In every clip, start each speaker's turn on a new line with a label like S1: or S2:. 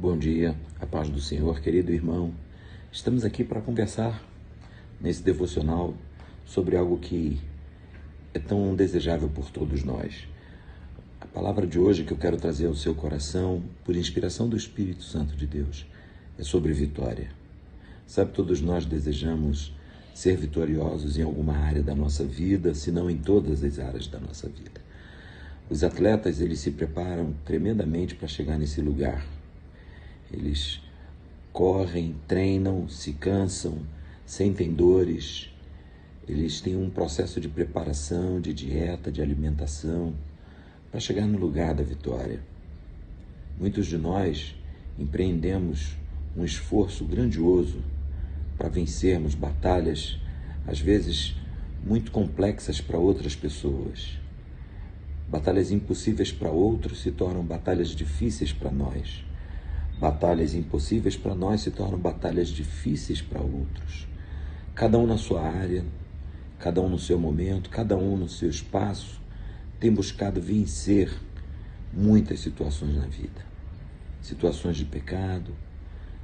S1: Bom dia, a paz do Senhor, querido irmão. Estamos aqui para conversar nesse devocional sobre algo que é tão desejável por todos nós. A palavra de hoje que eu quero trazer ao seu coração, por inspiração do Espírito Santo de Deus, é sobre vitória. Sabe, todos nós desejamos ser vitoriosos em alguma área da nossa vida, se não em todas as áreas da nossa vida. Os atletas, eles se preparam tremendamente para chegar nesse lugar. Eles correm, treinam, se cansam, sentem dores. Eles têm um processo de preparação, de dieta, de alimentação, para chegar no lugar da vitória. Muitos de nós empreendemos um esforço grandioso para vencermos batalhas, às vezes muito complexas para outras pessoas. Batalhas impossíveis para outros se tornam batalhas difíceis para nós. Batalhas impossíveis para nós se tornam batalhas difíceis para outros. Cada um na sua área, cada um no seu momento, cada um no seu espaço, tem buscado vencer muitas situações na vida. Situações de pecado,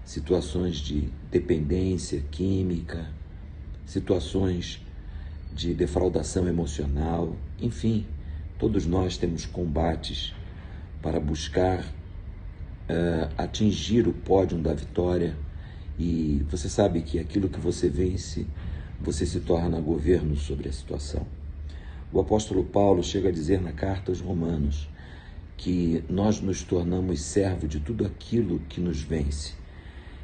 S1: situações de dependência química, situações de defraudação emocional, enfim, todos nós temos combates para buscar atingir o pódio da vitória, e você sabe que aquilo que você vence, você se torna governo sobre a situação. O apóstolo Paulo chega a dizer na carta aos Romanos que nós nos tornamos servos de tudo aquilo que nos vence.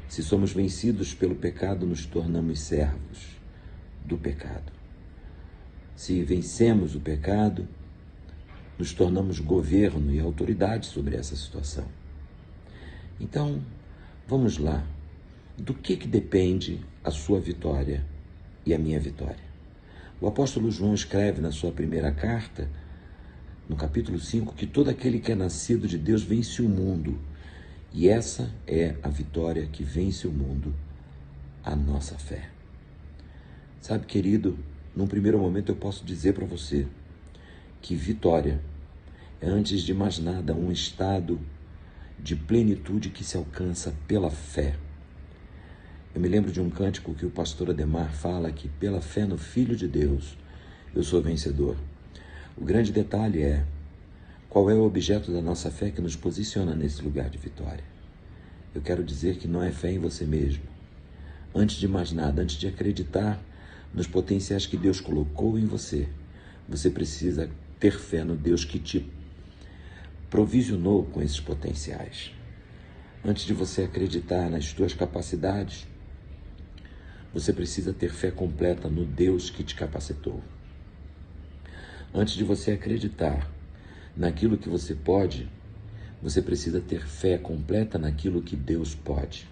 S1: Se somos vencidos pelo pecado, nos tornamos servos do pecado. Se vencemos o pecado, nos tornamos governo e autoridade sobre essa situação. Então, vamos lá. Do que depende a sua vitória e a minha vitória? O apóstolo João escreve na sua primeira carta, no capítulo 5, que todo aquele que é nascido de Deus vence o mundo. E essa é a vitória que vence o mundo, a nossa fé. Sabe, querido, num primeiro momento eu posso dizer para você que vitória é, antes de mais nada, um estado de plenitude que se alcança pela fé. Eu me lembro de um cântico que o pastor Ademar fala que pela fé no Filho de Deus eu sou vencedor. O grande detalhe é qual é o objeto da nossa fé que nos posiciona nesse lugar de vitória. Eu quero dizer que não é fé em você mesmo. Antes de mais nada, antes de acreditar nos potenciais que Deus colocou em você, você precisa ter fé no Deus que te provisionou com esses potenciais. Antes de você acreditar nas suas capacidades, você precisa ter fé completa no Deus que te capacitou. Antes de você acreditar naquilo que você pode, você precisa ter fé completa naquilo que Deus pode.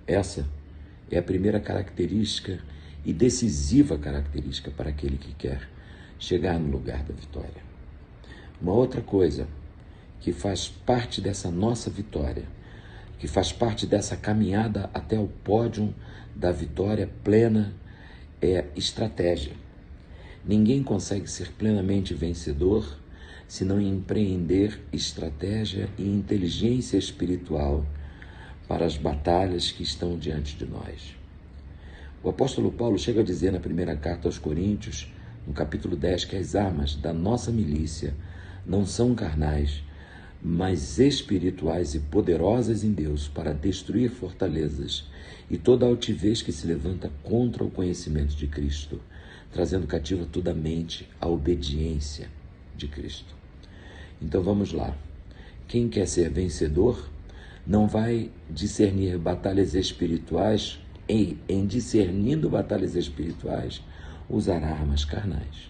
S1: Essa é a primeira característica e decisiva característica para aquele que quer chegar no lugar da vitória. Uma outra coisa que faz parte dessa nossa vitória, que faz parte dessa caminhada até o pódio da vitória plena, é estratégia. Ninguém consegue ser plenamente vencedor se não empreender estratégia e inteligência espiritual para as batalhas que estão diante de nós. O apóstolo Paulo chega a dizer na primeira carta aos Coríntios, no capítulo 10, que as armas da nossa milícia não são carnais, mas espirituais e poderosas em Deus para destruir fortalezas e toda altivez que se levanta contra o conhecimento de Cristo, trazendo cativa toda a mente à obediência de Cristo. Então vamos lá. Quem quer ser vencedor não vai discernir batalhas espirituais, em discernindo batalhas espirituais, usar armas carnais.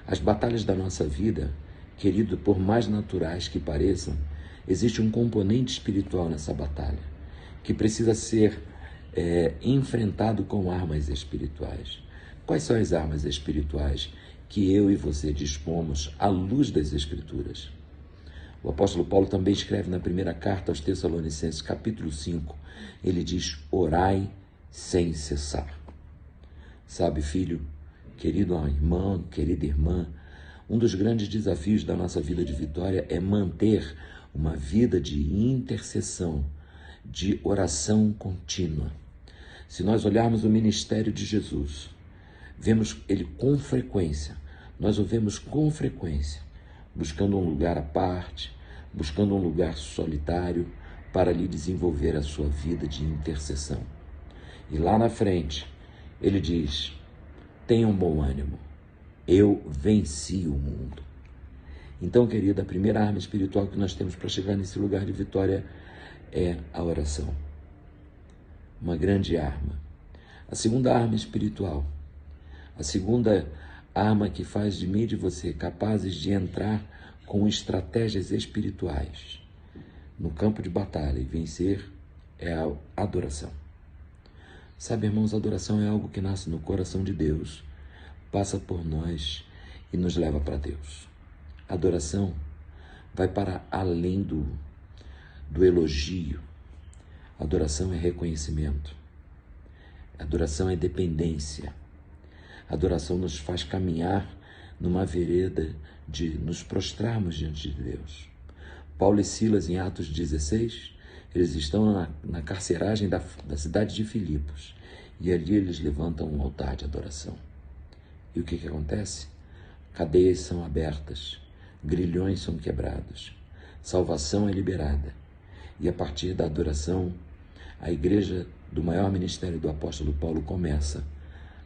S1: As batalhas da nossa vida, querido, por mais naturais que pareçam, existe um componente espiritual nessa batalha, que precisa ser enfrentado com armas espirituais. Quais são as armas espirituais que eu e você dispomos à luz das Escrituras? O apóstolo Paulo também escreve na primeira carta aos Tessalonicenses, capítulo 5, ele diz: orai sem cessar. Sabe, filho, querido irmão, querida irmã, um dos grandes desafios da nossa vida de vitória é manter uma vida de intercessão, de oração contínua. Se nós olharmos o ministério de Jesus, vemos ele com frequência, nós o vemos com frequência, buscando um lugar à parte, buscando um lugar solitário para lhe desenvolver a sua vida de intercessão. E lá na frente, ele diz: tenham bom ânimo, eu venci o mundo. Então, querida, a primeira arma espiritual que nós temos para chegar nesse lugar de vitória é a oração. Uma grande arma. A segunda arma espiritual, a segunda arma que faz de mim e de você capazes de entrar com estratégias espirituais no campo de batalha e vencer, é a adoração. Sabe, irmãos, a adoração é algo que nasce no coração de Deus, passa por nós e nos leva para Deus. A adoração vai para além do elogio. A adoração é reconhecimento. A adoração é dependência. A adoração nos faz caminhar numa vereda de nos prostrarmos diante de Deus. Paulo e Silas, em Atos 16, eles estão na carceragem da cidade de Filipos, e ali eles levantam um altar de adoração. E o que acontece? Cadeias são abertas, grilhões são quebrados, salvação é liberada, e a partir da adoração, a igreja do maior ministério do apóstolo Paulo começa,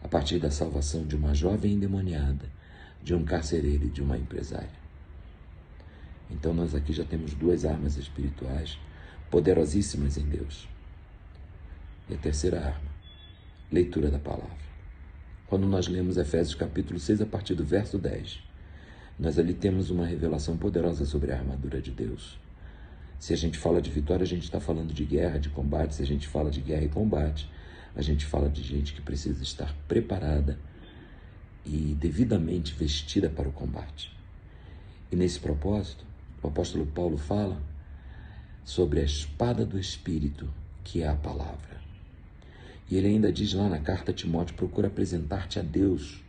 S1: a partir da salvação de uma jovem endemoniada, de um carcereiro e de uma empresária. Então nós aqui já temos duas armas espirituais poderosíssimas em Deus. E a terceira arma, leitura da palavra. Quando nós lemos Efésios capítulo 6, a partir do verso 10, nós ali temos uma revelação poderosa sobre a armadura de Deus. Se a gente fala de vitória, a gente está falando de guerra, de combate. Se a gente fala de guerra e combate, a gente fala de gente que precisa estar preparada e devidamente vestida para o combate. E nesse propósito, o apóstolo Paulo fala sobre a espada do Espírito, que é a palavra. E ele ainda diz lá na carta a Timóteo: procura apresentar-te a Deus,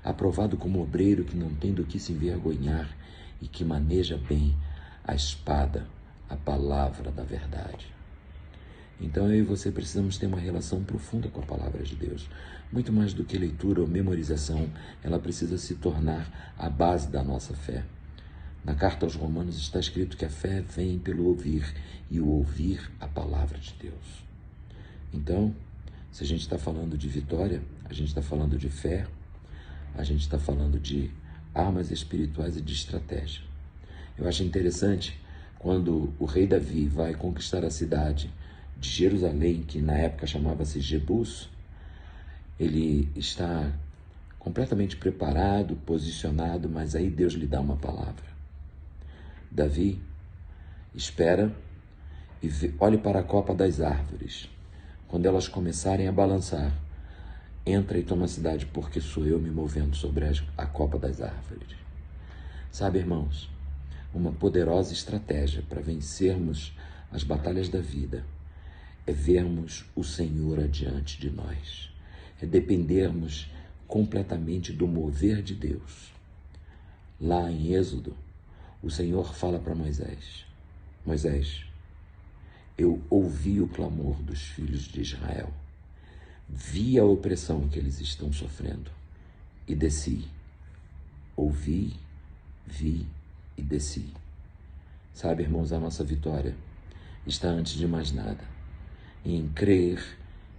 S1: aprovado como obreiro que não tem do que se envergonhar e que maneja bem a espada, a palavra da verdade. Então eu e você precisamos ter uma relação profunda com a palavra de Deus. Muito mais do que leitura ou memorização, ela precisa se tornar a base da nossa fé. Na carta aos Romanos está escrito que a fé vem pelo ouvir, e o ouvir a palavra de Deus. Então, se a gente está falando de vitória, a gente está falando de fé, a gente está falando de armas espirituais e de estratégia. Eu acho interessante quando o rei Davi vai conquistar a cidade de Jerusalém, que na época chamava-se Jebus, ele está completamente preparado, posicionado, mas aí Deus lhe dá uma palavra. Davi espera e olhe para a copa das árvores. Quando elas começarem a balançar, entra e toma a cidade, porque sou eu me movendo sobre a copa das árvores. Sabe, irmãos, uma poderosa estratégia para vencermos as batalhas da vida é vermos o Senhor adiante de nós, é dependermos completamente do mover de Deus. Lá em Êxodo, o Senhor fala para Moisés: Moisés, eu ouvi o clamor dos filhos de Israel, vi a opressão que eles estão sofrendo e desci. Ouvi, vi e desci. Sabe, irmãos, a nossa vitória está, antes de mais nada, em crer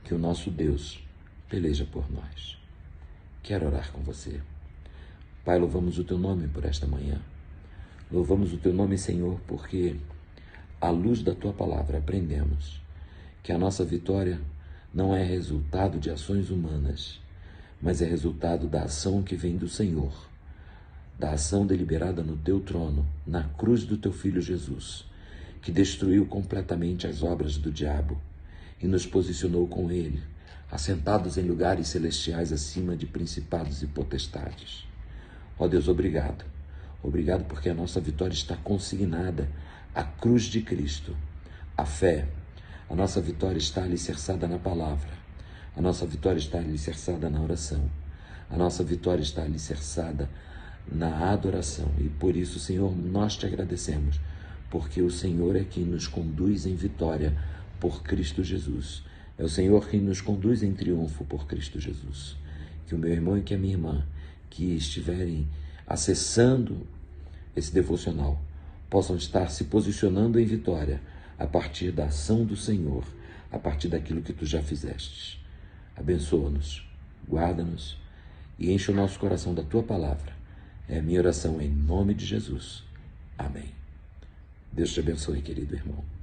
S1: que o nosso Deus peleja por nós. Quero orar com você. Pai, louvamos o Teu nome por esta manhã. Louvamos o Teu nome, Senhor, porque à luz da Tua palavra aprendemos que a nossa vitória não é resultado de ações humanas, mas é resultado da ação que vem do Senhor, da ação deliberada no Teu trono, na cruz do Teu Filho Jesus, que destruiu completamente as obras do diabo e nos posicionou com Ele, assentados em lugares celestiais acima de principados e potestades. Ó Deus, obrigado. Obrigado porque a nossa vitória está consignada à cruz de Cristo. A fé, a nossa vitória está alicerçada na palavra. A nossa vitória está alicerçada na oração. A nossa vitória está alicerçada na adoração. E por isso, Senhor, nós te agradecemos, porque o Senhor é quem nos conduz em vitória por Cristo Jesus. É o Senhor quem nos conduz em triunfo por Cristo Jesus. Que o meu irmão e que a minha irmã que estiverem acessando esse devocional possam estar se posicionando em vitória a partir da ação do Senhor, a partir daquilo que tu já fizestes. Abençoa-nos, guarda-nos e enche o nosso coração da tua palavra. É a minha oração em nome de Jesus. Amém. Deus te abençoe, querido irmão.